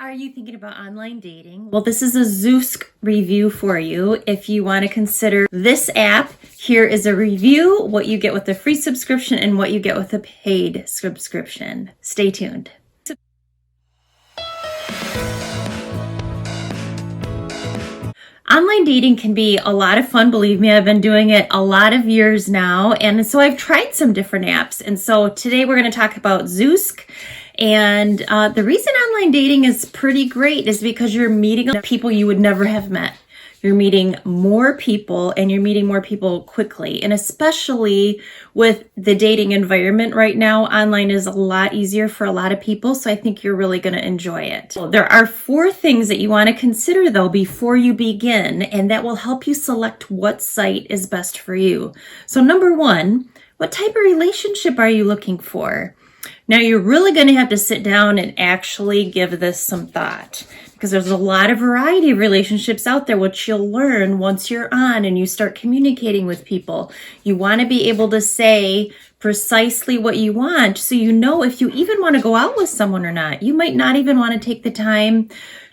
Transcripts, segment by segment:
Are you thinking about online dating? Well, this is a Zoosk review for you. If you want to consider this app, here is a review, what you get with the free subscription and what you get with the paid subscription. Stay tuned. Online dating can be a lot of fun, believe me. I've been doing it a lot of years now, and so I've tried some different apps. And so today we're going to talk about Zoosk. And the reason online dating is pretty great is because you're meeting people you would never have met. You're meeting more people, and you're meeting more people quickly. And especially with the dating environment right now, online is a lot easier for a lot of people. So I think you're really going to enjoy it. There are 4 things that you want to consider though before you begin, and that will help you select what site is best for you. So number 1, what type of relationship are you looking for? Now you're really going to have to sit down and actually give this some thought, because there's a lot of variety of relationships out there, which you'll learn once you're on and you start communicating with people. You want to be able to say precisely what you want, so you know if you even want to go out with someone or not. You might not even want to take the time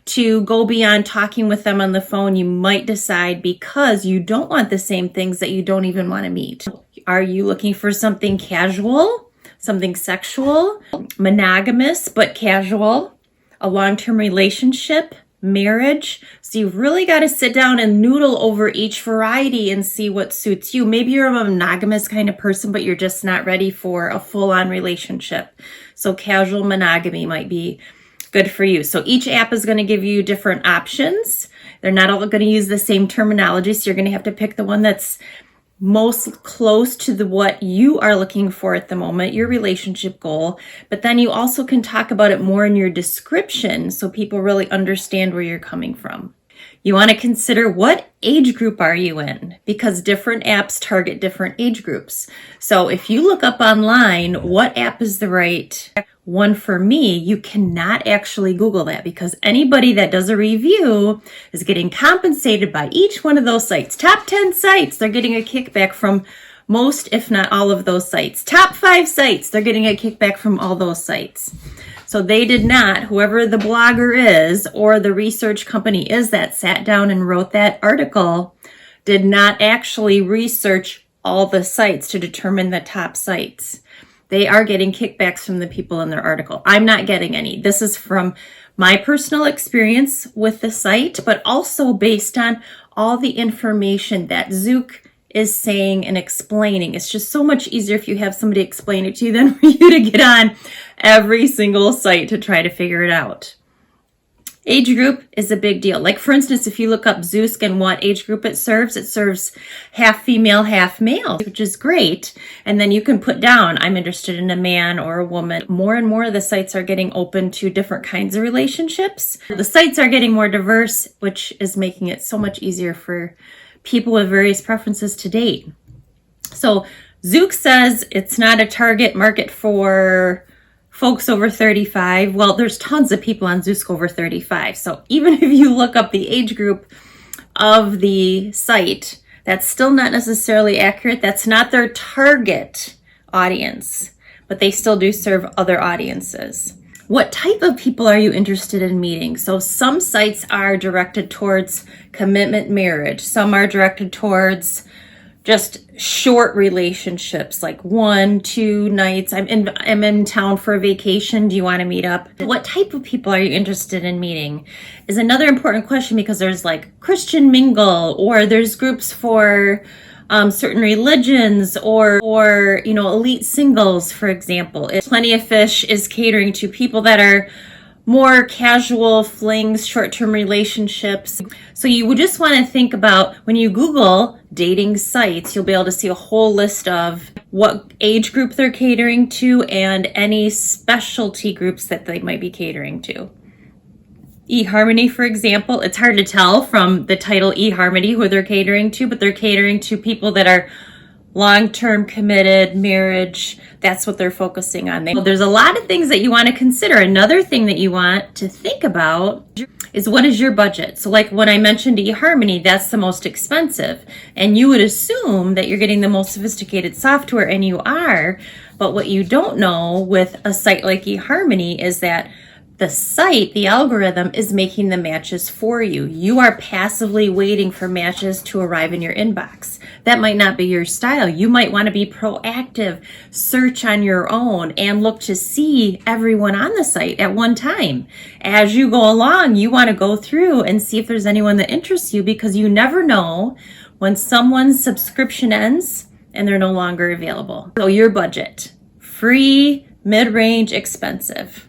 to go beyond talking with them on the phone. You might decide because you don't want the same things that you don't even want to meet. Are you looking for something casual? Something sexual, monogamous but casual, a long-term relationship, marriage? So you've really got to sit down and noodle over each variety and see what suits you. Maybe you're a monogamous kind of person, but you're just not ready for a full-on relationship. So casual monogamy might be good for you. So each app is going to give you different options. They're not all going to use the same terminology, so you're going to have to pick the one that's most close to what you are looking for at the moment, your relationship goal. But then you also can talk about it more in your description so people really understand where you're coming from. You want to consider what age group are you in, because different apps target different age groups. So if you look up online what app is the right one for me, you cannot actually Google that, because anybody that does a review is getting compensated by each one of those sites. Top 10 sites, they're getting a kickback from most, if not all of those sites. Top 5 sites, they're getting a kickback from all those sites. So they did not, whoever the blogger is or the research company is that sat down and wrote that article, did not actually research all the sites to determine the top sites. They are getting kickbacks from the people in their article. I'm not getting any. This is from my personal experience with the site, but also based on all the information that Zoosk is saying and explaining. It's just so much easier if you have somebody explain it to you than for you to get on every single site to try to figure it out. Age group is a big deal. Like for instance, if you look up Zoosk and what age group it serves half female, half male, which is great. And then you can put down, I'm interested in a man or a woman. More and more of the sites are getting open to different kinds of relationships. The sites are getting more diverse, which is making it so much easier for people with various preferences to date. So Zoosk says it's not a target market for folks over 35. Well, there's tons of people on Zoosk over 35. So even if you look up the age group of the site, that's still not necessarily accurate. That's not their target audience, but they still do serve other audiences. What type of people are you interested in meeting? So some sites are directed towards commitment marriage. Some are directed towards just short relationships, like 1-2 nights. I'm in town for a vacation. Do you want to meet up? What type of people are you interested in meeting is another important question, because there's like Christian mingle, or there's groups for certain religions, or elite singles, for example. Plenty of Fish is catering to people that are more casual flings, short-term relationships. So you would just want to think about, when you Google dating sites, you'll be able to see a whole list of what age group they're catering to and any specialty groups that they might be catering to. eHarmony, for example, it's hard to tell from the title eHarmony who they're catering to, but they're catering to people that are long-term committed, marriage. That's what they're focusing on. There's a lot of things that you want to consider. Another thing that you want to think about is, what is your budget? So like when I mentioned eHarmony, that's the most expensive. And you would assume that you're getting the most sophisticated software, and you are. But what you don't know with a site like eHarmony is that The site, the algorithm, is making the matches for you. You are passively waiting for matches to arrive in your inbox. That might not be your style. You might want to be proactive, search on your own, and look to see everyone on the site at one time. As you go along, you want to go through and see if there's anyone that interests you, because you never know when someone's subscription ends and they're no longer available. So your budget: free, mid-range, expensive.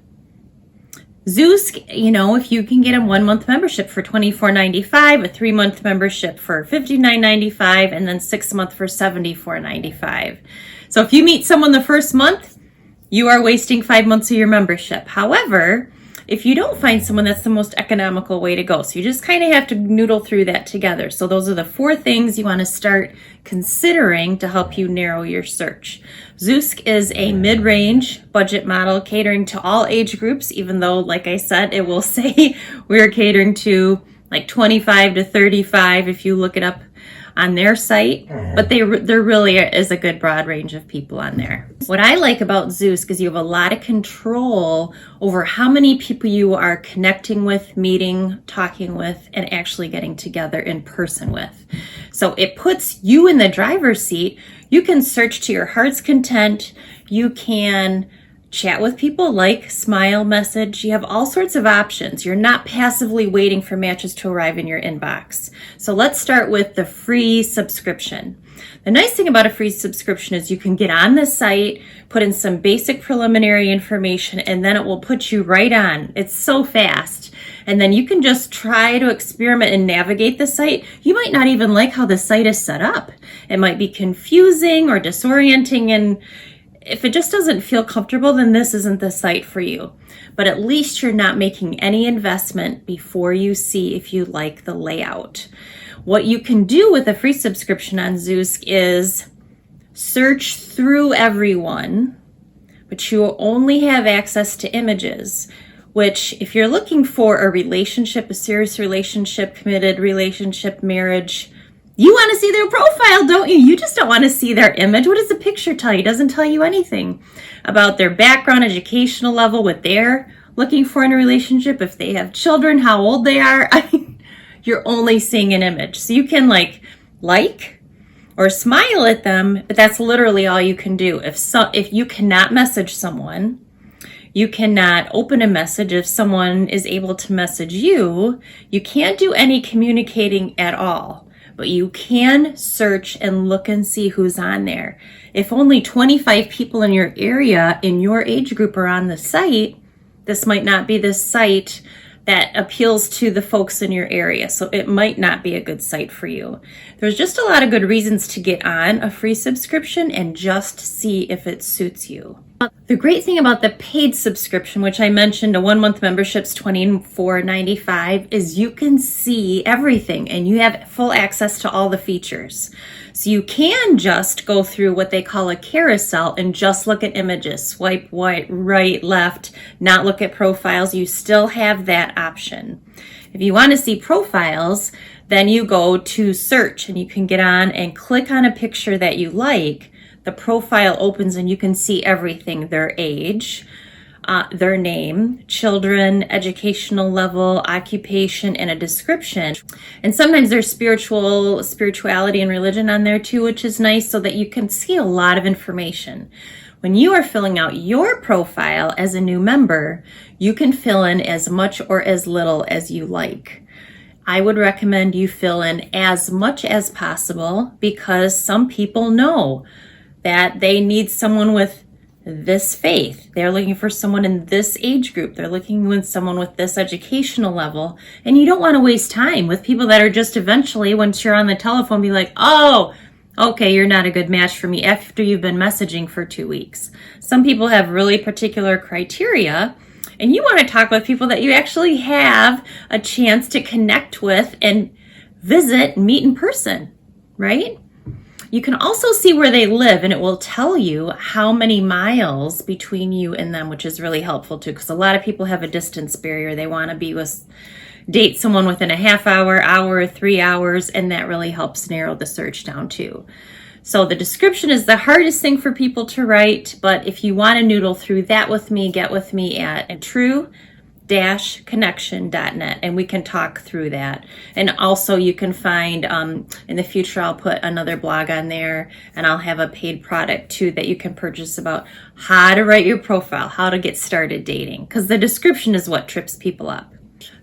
Zoosk, if you can get a 1-month membership for $24.95, a 3-month membership for $59.95, and then 6-month for $74.95. So if you meet someone the first month, you are wasting 5 months of your membership. However, if you don't find someone, that's the most economical way to go. So you just kind of have to noodle through that together. So those are the 4 things you want to start considering to help you narrow your search. Zoosk is a mid-range budget model catering to all age groups, even though, like I said, it will say we're catering to like 25 to 35 if you look it up on their site, but there really is a good broad range of people on there. What I like about Zoosk is you have a lot of control over how many people you are connecting with, meeting, talking with, and actually getting together in person with. So it puts you in the driver's seat. You can search to your heart's content. You can chat with people, like, smile, message. You have all sorts of options. You're not passively waiting for matches to arrive in your inbox. So let's start with the free subscription. The nice thing about a free subscription is you can get on the site, put in some basic preliminary information, and then it will put you right on. It's so fast. And then you can just try to experiment and navigate the site. You might not even like how the site is set up. It might be confusing or disorienting, and if it just doesn't feel comfortable, then this isn't the site for you. But at least you're not making any investment before you see if you like the layout. What you can do with a free subscription on Zoosk is search through everyone, but you only have access to images, which if you're looking for a relationship, a serious relationship, committed relationship, marriage, you want to see their profile, don't you? You just don't want to see their image. What does the picture tell you? It doesn't tell you anything about their background, educational level, what they're looking for in a relationship, if they have children, how old they are. You're only seeing an image. So you can like or smile at them, but that's literally all you can do. If you cannot message someone, you cannot open a message. If someone is able to message you, you can't do any communicating at all. But you can search and look and see who's on there. If only 25 people in your area, in your age group, are on the site, this might not be the site that appeals to the folks in your area. So it might not be a good site for you. There's just a lot of good reasons to get on a free subscription and just see if it suits you. The great thing about the paid subscription, which I mentioned, a 1-month membership's $24.95, is you can see everything and you have full access to all the features. So you can just go through what they call a carousel and just look at images, swipe right, left, not look at profiles. You still have that option. If you want to see profiles, then you go to search and you can get on and click on a picture that you like. The profile opens and you can see everything: their age, their name, children, educational level, occupation, and a description. And sometimes there's spirituality and religion on there too, which is nice, so that you can see a lot of information. When you are filling out your profile as a new member, you can fill in as much or as little as you like. I would recommend you fill in as much as possible, because some people know that they need someone with this faith. They're looking for someone in this age group. They're looking with someone with this educational level. And you don't want to waste time with people that are just eventually, once you're on the telephone, be like, oh, okay, you're not a good match for me, after you've been messaging for 2 weeks. Some people have really particular criteria, and you want to talk with people that you actually have a chance to connect with and visit and meet in person, right? You can also see where they live, and it will tell you how many miles between you and them, which is really helpful too, because a lot of people have a distance barrier. They want to date someone within a half hour, 3 hours, and that really helps narrow the search down too. So the description is the hardest thing for people to write, but if you want to noodle through that with me, get with me at True true-connection.net, and we can talk through that. And also you can find, in the future, I'll put another blog on there, and I'll have a paid product too that you can purchase about how to write your profile, how to get started dating, because the description is what trips people up.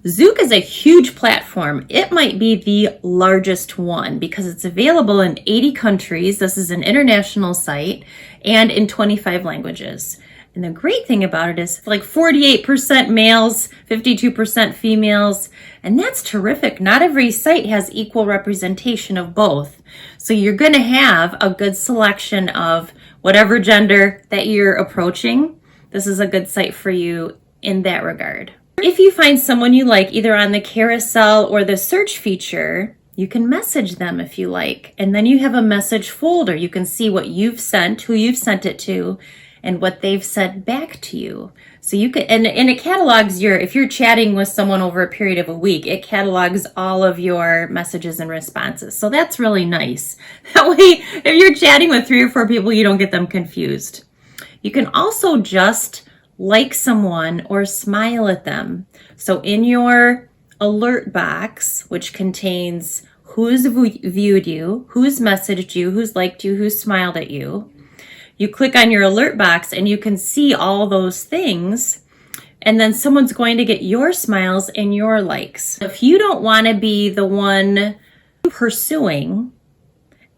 Zoosk is a huge platform. It might be the largest one because it's available in 80 countries. This is an international site and in 25 languages. And the great thing about it is like 48% males, 52% females, and that's terrific. Not every site has equal representation of both. So you're going to have a good selection of whatever gender that you're approaching. This is a good site for you in that regard. If you find someone you like either on the carousel or the search feature, you can message them if you like. And then you have a message folder. You can see what you've sent, who you've sent it to, and what they've said back to you. So you can, and it catalogs if you're chatting with someone over a period of a week, it catalogs all of your messages and responses. So that's really nice. That way, if you're chatting with 3 or 4 people, you don't get them confused. You can also just like someone or smile at them. So in your alert box, which contains who's viewed you, who's messaged you, who's liked you, who's smiled at you, you click on your alert box and you can see all those things. And then someone's going to get your smiles and your likes. If you don't want to be the one pursuing,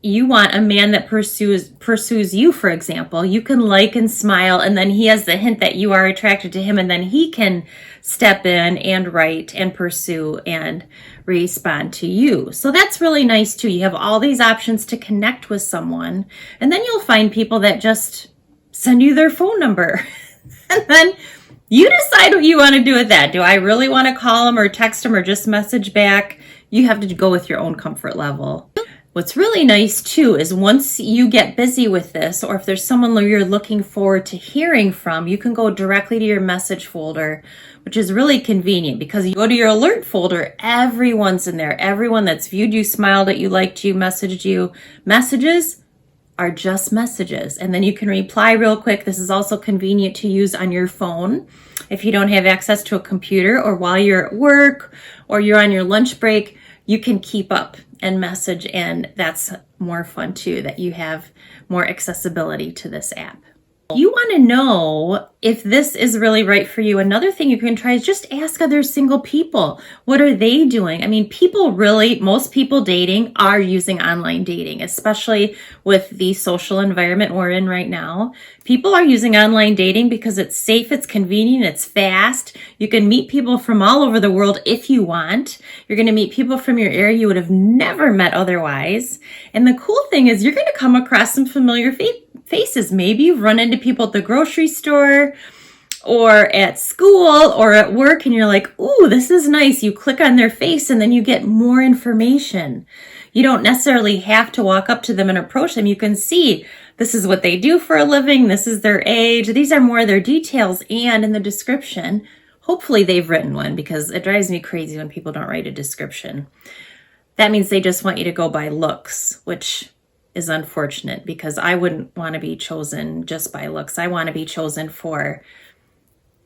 you want a man that pursues you, for example, you can like and smile, and then he has the hint that you are attracted to him, and then he can step in and write and pursue and respond to you. So that's really nice too. You have all these options to connect with someone, and then you'll find people that just send you their phone number. And then you decide what you want to do with that. Do I really want to call them or text them or just message back? You have to go with your own comfort level. What's really nice too is once you get busy with this, or if there's someone you're looking forward to hearing from, you can go directly to your message folder, which is really convenient because you go to your alert folder, everyone's in there. Everyone that's viewed you, smiled at you, liked you, messaged you. Messages are just messages. And then you can reply real quick. This is also convenient to use on your phone if you don't have access to a computer, or while you're at work or you're on your lunch break, you can keep up and message, and that's more fun too, that you have more accessibility to this app. You want to know if this is really right for you. Another thing you can try is just ask other single people. What are they doing? I mean, most people dating are using online dating, especially with the social environment we're in right now. People are using online dating because it's safe, it's convenient, it's fast. You can meet people from all over the world if you want. You're going to meet people from your area you would have never met otherwise. And the cool thing is you're going to come across some familiar faces. Maybe you've run into people at the grocery store or at school or at work, and you're like, ooh, this is nice. You click on their face and then you get more information. You don't necessarily have to walk up to them and approach them. You can see this is what they do for a living. This is their age. These are more of their details. And in the description, hopefully they've written one, because it drives me crazy when people don't write a description. That means they just want you to go by looks, which is unfortunate, because I wouldn't want to be chosen just by looks. I want to be chosen for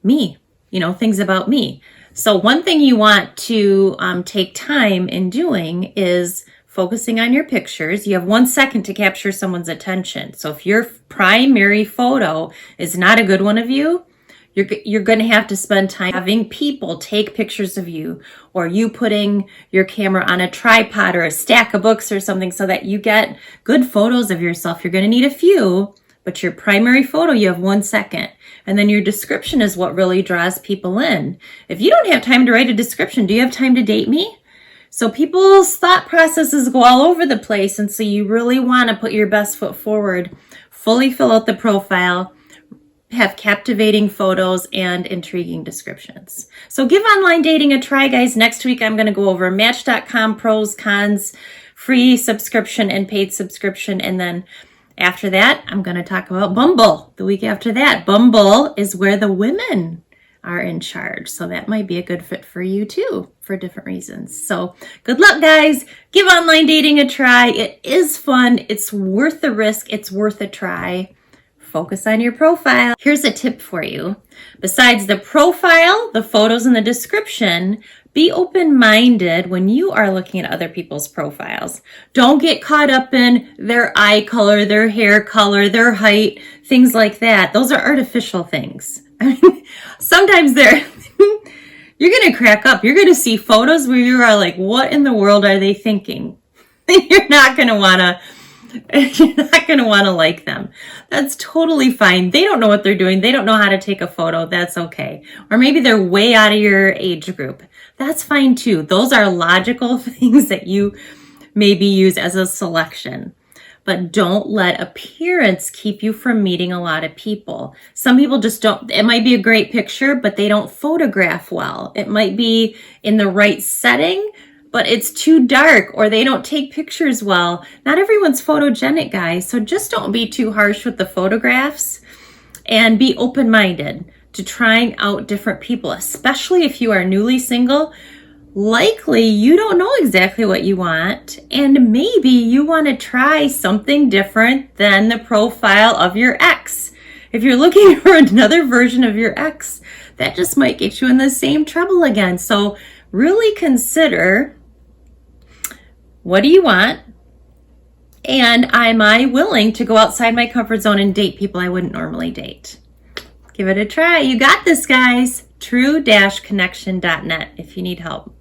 me, things about me. So one thing you want to take time in doing is focusing on your pictures. You have 1 second to capture someone's attention. So if your primary photo is not a good one of you, you're going to have to spend time having people take pictures of you, or you putting your camera on a tripod or a stack of books or something so that you get good photos of yourself. You're going to need a few, but your primary photo, you have 1 second. And then your description is what really draws people in. If you don't have time to write a description, do you have time to date me? So people's thought processes go all over the place. And so you really want to put your best foot forward, fully fill out the profile, have captivating photos and intriguing descriptions. So give online dating a try, guys. Next week, I'm going to go over Match.com pros, cons, free subscription and paid subscription. And then after that, I'm going to talk about Bumble the week after that. Bumble is where the women are in charge. So that might be a good fit for you too, for different reasons. So good luck, guys. Give online dating a try. It is fun. It's worth the risk. It's worth a try. focus on your profile. Here's a tip for you. Besides the profile, the photos, and the description, be open-minded when you are looking at other people's profiles. Don't get caught up in their eye color, their hair color, their height, things like that. Those are artificial things. I mean, sometimes they're, you're going to crack up. You're going to see photos where you are like, what in the world are they thinking? You're not going to want to like them. That's totally fine. They don't know what they're doing. They don't know how to take a photo. That's okay. Or maybe they're way out of your age group. That's fine too. Those are logical things that you maybe use as a selection. But don't let appearance keep you from meeting a lot of people. Some people just don't, it might be a great picture, but they don't photograph well. It might be in the right setting, but it's too dark, or they don't take pictures well. Not everyone's photogenic, guys. So just don't be too harsh with the photographs, and be open-minded to trying out different people, especially if you are newly single. Likely you don't know exactly what you want, and maybe you want to try something different than the profile of your ex. If you're looking for another version of your ex, that just might get you in the same trouble again. So really consider, what do you want? And am I willing to go outside my comfort zone and date people I wouldn't normally date? Give it a try. You got this, guys. True-Connection.net if you need help.